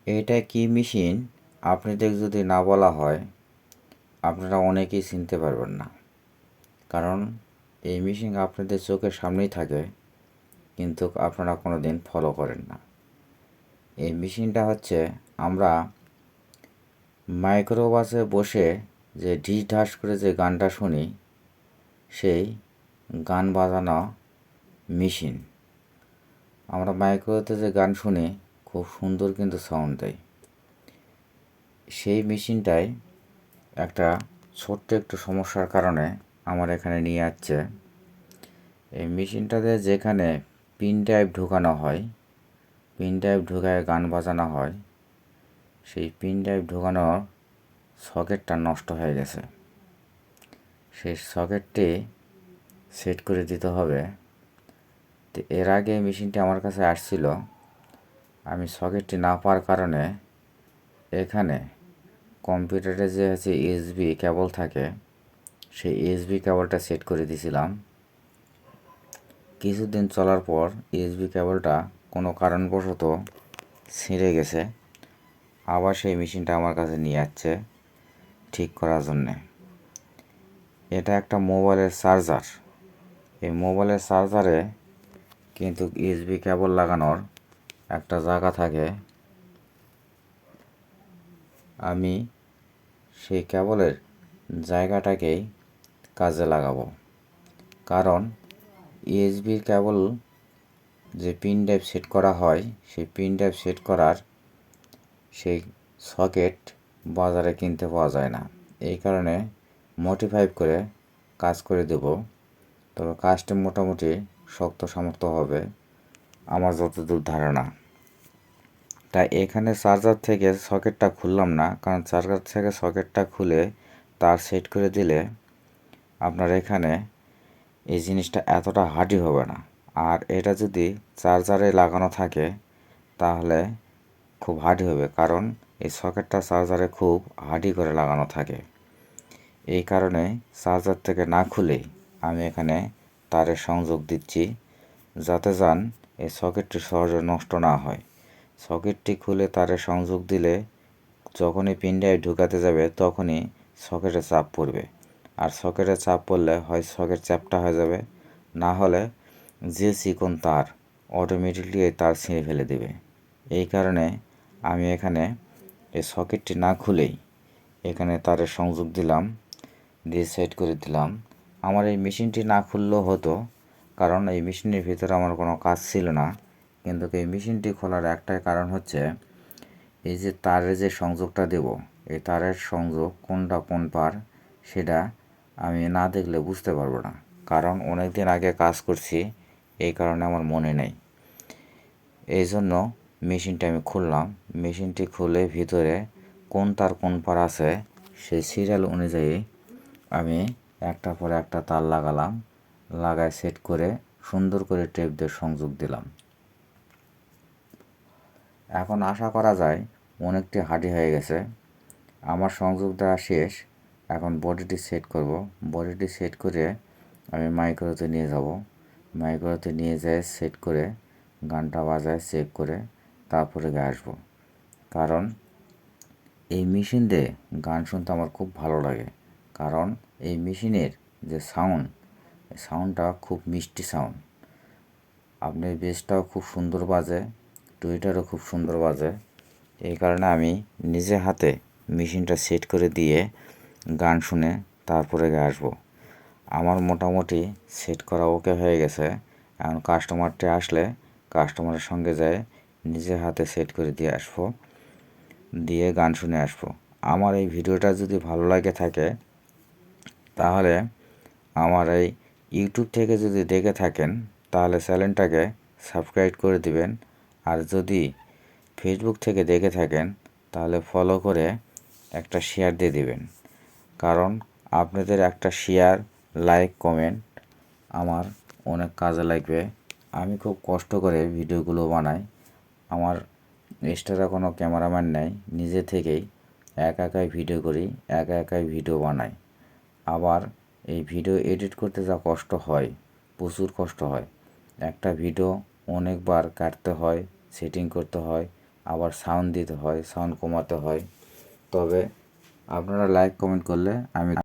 এটা কি মেশিন আপনাদের যদি না বলা হয় আপনারা অনেকেই চিনতে পারবেন না। কারণ এই মেশিন আপনাদের চোখের সামনেই থাকে, কিন্তু আপনারা কোনো দিন ফলো করেন না। এই মেশিনটা হচ্ছে আমরা মাইক্রোবাসে বসে যে ঢিস ঢাস করে যে গানটা শুনি, সেই গান বাজানো মেশিন। আমরা মাইক্রোতে যে গান শুনি খুব সুন্দর কিন্তু সাউন্ড দেয়। সেই মেশিনটাই একটা ছোট্ট একটু সমস্যার কারণে আমার এখানে নিয়ে আসছে। এই মেশিনটাতে যেখানে পিন ড্রাইভ ঢোকানো হয়, পিন ড্রাইভ ঢোকায় গান বাজানো হয়, সেই পিন ড্রাইভ ঢোকানোর সকেটটা নষ্ট হয়ে গেছে। সেই সকেটটি সেট করে দিতে হবে। তো এর আগে মেশিনটি আমার কাছে আসছিল, আমি সকেটটি না পাওয়ার কারণে এখানে কম্পিউটারে যে হচ্ছে ইউএসবি কেবল থাকে, সেই ইউএসবি কেবলটা সেট করে দিয়েছিলাম। কিছুদিন চলার পর ইউএসবি কেবলটা কোনো কারণবশত ছিঁড়ে গেছে। আবার সেই মেশিনটা আমার কাছে নিয়ে যাচ্ছে ঠিক করার জন্যে। এটা একটা মোবাইলের চার্জার। এই মোবাইলের চার্জারে কিন্তু ইউএসবি কেবল লাগানোর একটা জায়গা থাকে। আমি সেই কেবলের জায়গাটাকেই কাজে লাগাবো। কারণ ইউএসবি কেবল যে পিন ড্রাইভ সেট করা হয়, সেই পিন ড্রাইভ সেট করার সেই সকেট বাজারে কিনতে পাওয়া যায় না। এই কারণে মডিফাই করে কাজ করে দেব। তবে কাজটি মোটামুটি শক্ত সামর্থ্য হবে আমার যতদূর ধারণা। তাই এখানে চার্জার থেকে সকেটটা খুললাম না, কারণ চার্জার থেকে সকেটটা খুলে তার সেট করে দিলে আপনার এখানে এই জিনিসটা এতটা হার্ডি হবে না। আর এটা যদি চার্জারে লাগানো থাকে তাহলে খুব হার্ডি হবে, কারণ এই সকেটটা চার্জারে খুব হার্ডি করে লাগানো থাকে। এই কারণে চার্জার থেকে না খুলেই আমি এখানে তারের সংযোগ দিচ্ছি, যাতে এই সকেটটি সহজে নষ্ট না হয়। সকেটটি খুলে তারের সংযোগ দিলে যখনই পিন ড্রাইভ ঢুকাতে যাবে তখনই সকেটে চাপ পড়বে। আর সকেটে চাপ পড়লে হয় সকেট চ্যাপ্টা হয়ে যাবে, না হলে যে চিকন তার অটোমেটিকলি এই তার ছিঁড়ে ফেলে দেবে। এই কারণে আমি এখানে এই সকেটটি না খুলেই এখানে তারের সংযোগ দিলাম, দিয়ে সেট করে দিলাম। আমার এই মেশিনটি না খুললেও হতো, কারণ এই মেশিনের ভিতরে আমার কোনো কাজ ছিল না। কিন্তু এই মেশিনটি খোলার একটাই কারণ হচ্ছে, এই যে তারের যে সংযোগটা দেব, এই তারের সংযোগ কোনটা কোন পার সেটা আমি না দেখলে বুঝতে পারবো না। কারণ অনেক দিন আগে কাজ করছি, এই কারণে আমার মনে নেই। এই জন্য মেশিনটা আমি খুললাম। মেশিনটি খুলে ভিতরে কোন তার কোন পার আছে সেই সিরিয়াল অনুযায়ী আমি একটার পর একটা তার লাগালাম, লাগায় সেট করে সুন্দর করে টেপ দিয়ে সংযোগ দিলাম। এখন আশা করা যায় অনেকটি হার্ডি হয়ে গেছে। আমার সংযোগ দেওয়া শেষ। এখন বডিটি সেট করব। বডিটি সেট করে আমি মাইক্রোতে নিয়ে যাব। মাইক্রোতে নিয়ে যেয়ে সেট করে গানটা বাজায় চেক করে তারপরে আসবো। কারণ এই মেশিন দিয়ে গান শুনতে আমার খুব ভালো লাগে। কারণ এই মেশিনের যে সাউন্ডটা খুব মিষ্টি সাউন্ড। আপনার বেসটাও খুব সুন্দর বাজে, টুইটারও খুব সুন্দর বাজে। এই কারণে আমি নিজে হাতে মেশিনটা সেট করে দিয়ে গান শুনে তারপরে আসবো। আমার মোটামুটি সেট করা ওকে হয়ে গেছে। এখন কাস্টমারটি আসলে কাস্টমারের সঙ্গে যায় নিজে হাতে সেট করে দিয়ে আসবো, দিয়ে গান শুনে আসবো। আমার এই ভিডিওটা যদি ভালো লাগে থাকে তাহলে আমার এই ইউটিউব থেকে যদি দেখে থাকেন তাহলে চ্যানেলটাকে সাবস্ক্রাইব করে দিবেন। আর যদি ফেসবুক থেকে দেখে থাকেন তাহলে ফলো করে একটা শেয়ার দিয়ে দিবেন। কারণ আপনাদের একটা শেয়ার, লাইক, কমেন্ট আমার অনেক কাজে লাগবে। আমি খুব কষ্ট করে ভিডিওগুলো বানাই। আমার এক্সট্রা কোনো ক্যামেরাম্যান নেই, নিজে থেকেই একাই ভিডিও করি, একাই ভিডিও বানাই। আবার এই ভিডিও এডিট করতে যা কষ্ট হয়, প্রচুর কষ্ট হয়। একটা ভিডিও অনেকবার কাটতে হয়, সেটিং করতে হয়, আবার সাউন্ড দিতে হয়, সাউন্ড কমাতে হয়। তবে আপনারা লাইক কমেন্ট করলে আমি